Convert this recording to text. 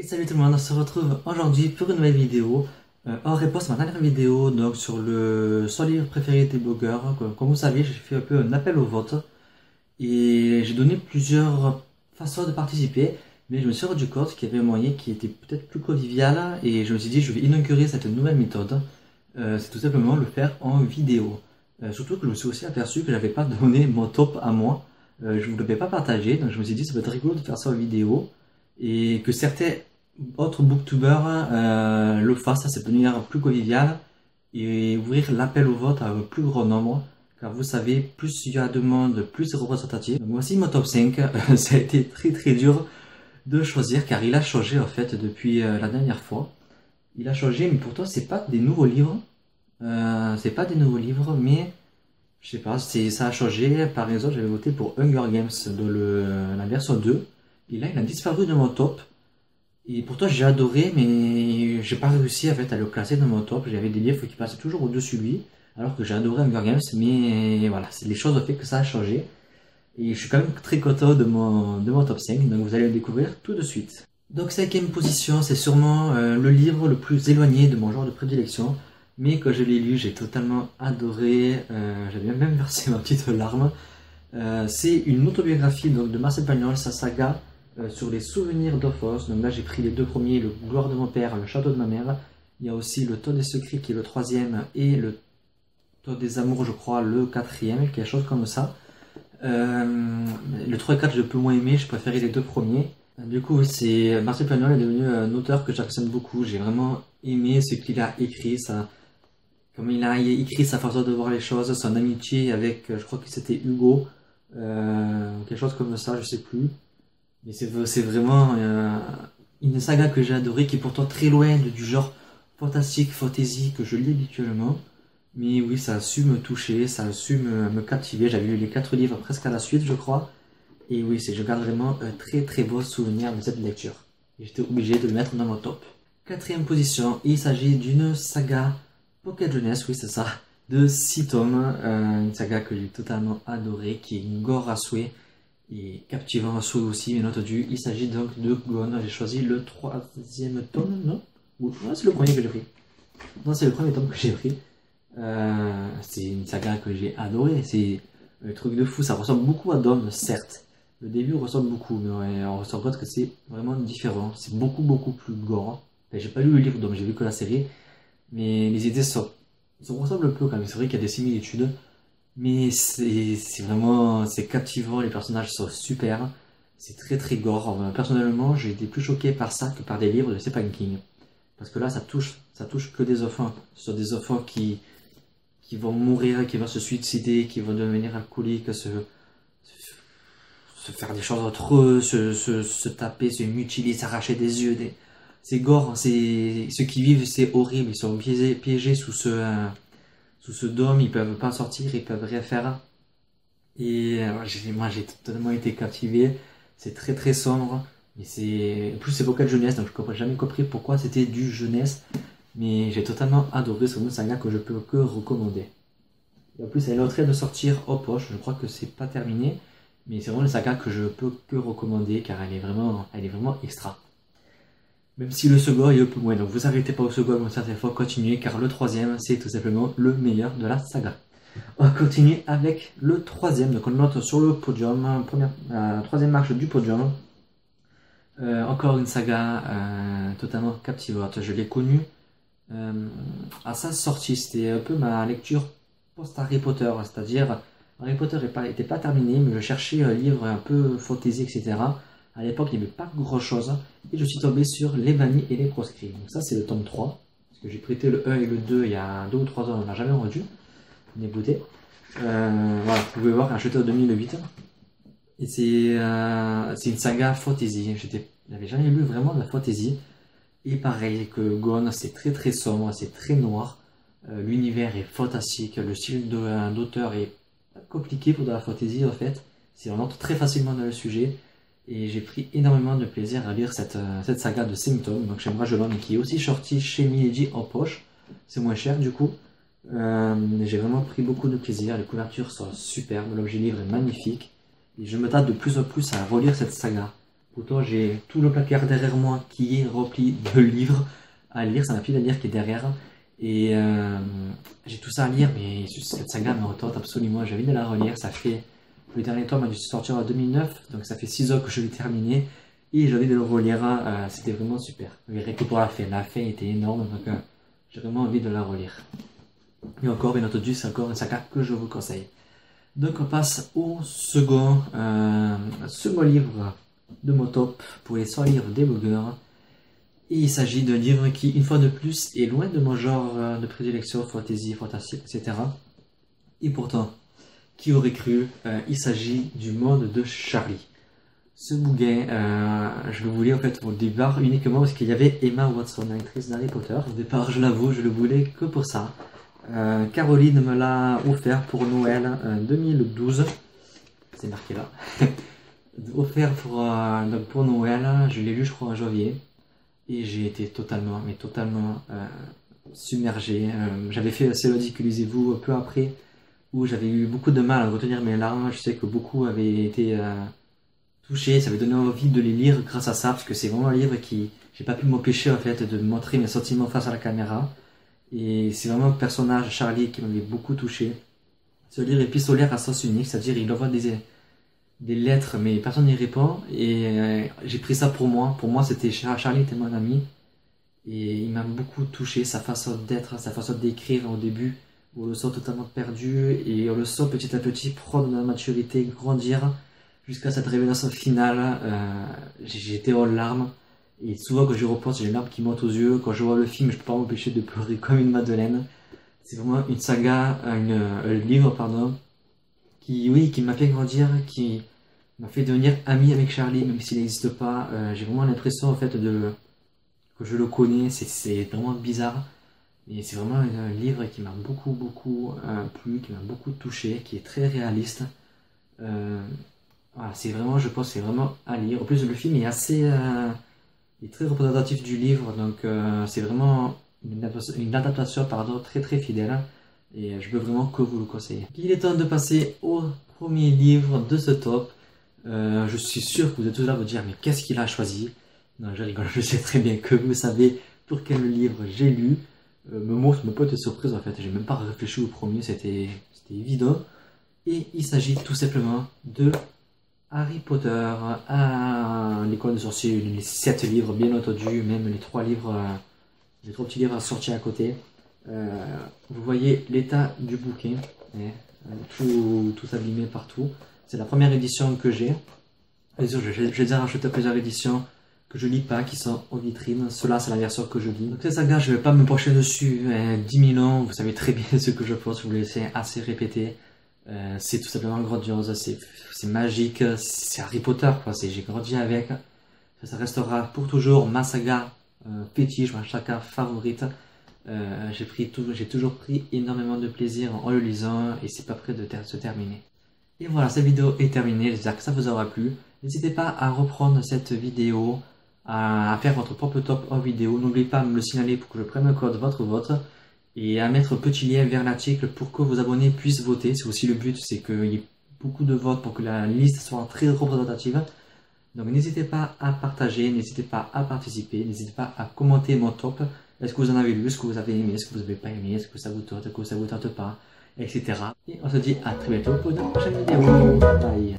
Et salut tout le monde, on se retrouve aujourd'hui pour une nouvelle vidéo en réponse à ma dernière vidéo donc sur le livre préféré des blogueurs. Comme vous savez, j'ai fait un peu un appel au vote et j'ai donné plusieurs façons de participer, mais je me suis rendu compte qu'il y avait un moyen qui était peut-être plus convivial et je me suis dit je vais inaugurer cette nouvelle méthode. C'est tout simplement le faire en vidéo. Surtout que je me suis aussi aperçu que j'avais pas donné mon top à moi. Je ne voulais pas partager, donc je me suis dit ça peut être rigolo de faire ça en vidéo et que certains autres booktubers le fassent, c'est devenir plus convivial et ouvrir l'appel au vote à un plus grand nombre. Car vous savez, plus il y a de monde, plus c'est représentatif. Donc voici mon top 5. Ça a été très dur de choisir car il a changé en fait depuis la dernière fois. Il a changé, mais pourtant c'est pas des nouveaux livres. Mais je sais pas, ça a changé. Par exemple, j'avais voté pour Hunger Games dans la version 2. Et là, il a disparu de mon top. Et pourtant, j'ai adoré, mais j'ai pas réussi en fait, à le classer dans mon top. J'avais des livres qui passaient toujours au-dessus de lui. Alors que j'ai adoré Hunger Games. Mais voilà, les choses ont fait que ça a changé. Et je suis quand même très content de mon top 5. Donc vous allez le découvrir tout de suite. Donc, cinquième position, c'est sûrement le livre le plus éloigné de mon genre de prédilection. Mais quand je l'ai lu, j'ai totalement adoré, j'avais même versé ma petite larme. C'est une autobiographie donc, de Marcel Pagnol, sa saga sur les souvenirs d'Ophos. Donc là, j'ai pris les deux premiers, le Gloire de mon père, le Château de ma mère. Il y a aussi le Temps des secrets qui est le troisième et le Temps des amours, je crois, le quatrième, quelque chose comme ça. Le 3 et 4, je peux moins aimer, je préférais les deux premiers. Du coup, c'est Marcel Pagnol est devenu un auteur que j'affectionne beaucoup. J'ai vraiment aimé ce qu'il a écrit, comme il a écrit sa façon de voir les choses, son amitié avec, je crois que c'était Hugo, quelque chose comme ça, je sais plus. Mais c'est vraiment une saga que j'ai adorée, qui est pourtant très loin du genre fantastique, fantasy que je lis habituellement. Mais oui, ça a su me toucher, ça a su me captiver. J'avais lu les 4 livres presque à la suite, je crois. Et oui, je garde vraiment un très beau souvenir de cette lecture. Et j'étais obligé de le mettre dans mon top. Quatrième position, il s'agit d'une saga Pocket Jeunesse, oui c'est ça, de 6 tomes, une saga que j'ai totalement adorée, qui est une gore à souhait et captivant à souhait aussi, bien entendu. Il s'agit donc de Gone. J'ai choisi le 3e tome, non? Ou c'est le premier que j'ai pris. Non, c'est le premier tome que j'ai pris. C'est une saga que j'ai adorée, c'est un truc de fou, ça ressemble beaucoup à Dome, certes. Le début ressemble beaucoup, mais on ressent compte que c'est vraiment différent, c'est beaucoup plus gore. Enfin, j'ai pas lu le livre, donc j'ai vu que la série. Mais les idées ça ressemblent un peu quand même. C'est vrai qu'il y a des similitudes. Mais c'est vraiment c'est captivant. Les personnages sont super. C'est très gore. Personnellement, j'ai été plus choqué par ça que par des livres de Stephen King. Parce que là, ça touche que des enfants. Ce sont des enfants qui vont mourir, qui vont se suicider, qui vont devenir alcooliques, se faire des choses atroces, se taper, se mutiler, s'arracher des yeux. C'est gore, ceux qui vivent, c'est horrible, ils sont piégés sous ce dôme, ils peuvent pas sortir, ils peuvent rien faire. Et moi j'ai totalement été captivé, c'est très sombre, mais en plus c'est vocal jeunesse, donc je n'ai jamais compris pourquoi c'était du jeunesse, mais j'ai totalement adoré ce saga que je peux que recommander. Et en plus elle est en train de sortir au poche, je crois que c'est pas terminé, mais c'est vraiment une saga que je peux que recommander car elle est vraiment extra. Même si le second est un peu moins, donc vous arrêtez pas au second comme ça, il faut continuer car le 3e c'est tout simplement le meilleur de la saga. On va continuer avec le 3e, donc on note sur le podium, 3e marche du podium. Encore une saga totalement captivante, je l'ai connue à sa sortie, c'était un peu ma lecture post-Harry Potter, c'est-à-dire Harry Potter n'était pas terminé, mais je cherchais un livre un peu fantasy, etc. À l'époque, il n'y avait pas grand chose. Et je suis tombé sur Les Bannis et les Proscrits. Donc ça, c'est le tome 3. Parce que j'ai prêté le 1 et le 2 il y a 2 ou 3 ans. On n'a jamais rendu. On est goûté. Voilà, vous pouvez voir, acheté en 2008. Et c'est une saga fantasy. J'avais jamais lu vraiment de la fantasy. Et pareil que Gone, c'est très sombre, c'est très noir. L'univers est fantastique. Le style d'auteur est compliqué pour de la fantasy en fait. On entre très facilement dans le sujet. Et j'ai pris énormément de plaisir à lire cette saga de Symptômes, donc chez Brajlon, qui est aussi sortie chez Milady en poche. C'est moins cher du coup. J'ai vraiment pris beaucoup de plaisir, les couvertures sont superbes, l'objet livre est magnifique. Et je me tâte de plus en plus à relire cette saga. Pourtant, j'ai tout le placard derrière moi qui est rempli de livres à lire. C'est ma pile à lire qui est derrière. Et j'ai tout ça à lire, mais cette saga me retente absolument. J'ai envie de la relire. Ça fait, le dernier tome a dû sortir en 2009, donc ça fait 6 ans que je l'ai terminé. Et j'ai envie de le relire. C'était vraiment super. Vous verrez que pour la fin. La fin était énorme, donc j'ai vraiment envie de la relire. Et encore, bien entendu, c'est encore une saga que je vous conseille. Donc on passe au second livre de mon top pour les 100 livres des blogueurs. Et il s'agit d'un livre qui, une fois de plus, est loin de mon genre de prédilection, fantasy, fantastique, etc. Et pourtant, qui aurait cru, il s'agit du monde de Charlie. Ce bouquin, je le voulais en fait au départ uniquement parce qu'il y avait Emma Watson, l'actrice d'Harry Potter. Au départ, je l'avoue, je le voulais que pour ça. Caroline me l'a offert pour Noël 2012. C'est marqué là. Offert pour Noël, je l'ai lu je crois en janvier. Et j'ai été totalement submergé. J'avais fait Célodie que lisez-vous peu après, où j'avais eu beaucoup de mal à retenir mes larmes. Je sais que beaucoup avaient été touchés, ça avait donné envie de les lire grâce à ça, parce que c'est vraiment un livre qui, j'ai pas pu m'empêcher en fait de montrer mes sentiments face à la caméra. Et c'est vraiment le personnage Charlie qui m'avait beaucoup touché. Ce livre épistolaire à sens unique, c'est-à-dire il envoie des lettres, mais personne n'y répond. Et j'ai pris ça pour moi. Pour moi, Charlie était mon ami. Et il m'a beaucoup touché, sa façon d'être, sa façon d'écrire au début. On le sent totalement perdu et on le sent petit à petit prendre de la maturité, grandir jusqu'à cette révélation finale. J'étais en larmes. Et souvent quand je repense, j'ai les larmes qui montent aux yeux. Quand je vois le film, je peux pas m'empêcher de pleurer comme une madeleine. C'est vraiment une saga, un livre, pardon, qui m'a fait grandir, qui m'a fait devenir ami avec Charlie, même s'il n'existe pas. J'ai vraiment l'impression en fait que je le connais. C'est vraiment bizarre. Et c'est vraiment un livre qui m'a beaucoup plu, qui m'a beaucoup touché, qui est très réaliste. Voilà, c'est vraiment, je pense, c'est vraiment à lire. En plus, le film est est très représentatif du livre, donc c'est vraiment une adaptation pardon, très fidèle. Et je peux vraiment que vous le conseiller. Il est temps de passer au premier livre de ce top. Je suis sûr que vous êtes tous là à vous dire, mais qu'est-ce qu'il a choisi? Non, je rigole, je sais très bien que vous savez pour quel livre j'ai lu. Moi, ça m'a pas été surprise en fait, j'ai même pas réfléchi au premier, c'était évident. Et il s'agit tout simplement de Harry Potter à l'école de sorciers, les 7 livres bien entendu, même les 3 livres, les 3 petits livres sortis à côté. Vous voyez l'état du bouquin, tout abîmé partout. C'est la première édition que j'ai. J'ai déjà racheté plusieurs éditions que je lis pas, qui sont en vitrine. Cela, c'est la version que je lis. Donc cette saga, je vais pas me pencher dessus 10 000 ans. Vous savez très bien ce que je pense. Je vous laisse assez répéter. C'est tout simplement grandiose. C'est magique. C'est Harry Potter, quoi. J'ai grandi avec. Ça restera pour toujours ma saga fétiche, ma saga favorite. J'ai toujours pris énormément de plaisir en le lisant et c'est pas près de se terminer. Et voilà, cette vidéo est terminée. J'espère que ça vous aura plu. N'hésitez pas à reprendre cette vidéo, à faire votre propre top en vidéo. N'oubliez pas de me le signaler pour que je prenne le code votre vote et à mettre un petit lien vers l'article pour que vos abonnés puissent voter. C'est aussi le but, c'est qu'il y ait beaucoup de votes pour que la liste soit très représentative. Donc n'hésitez pas à partager, n'hésitez pas à participer, n'hésitez pas à commenter mon top. Est-ce que vous en avez lu, est-ce que vous avez aimé, est-ce que vous n'avez pas aimé, est-ce que ça vous tente, est-ce que ça vous tente pas, etc. Et on se dit à très bientôt pour une prochaine vidéo. Bye.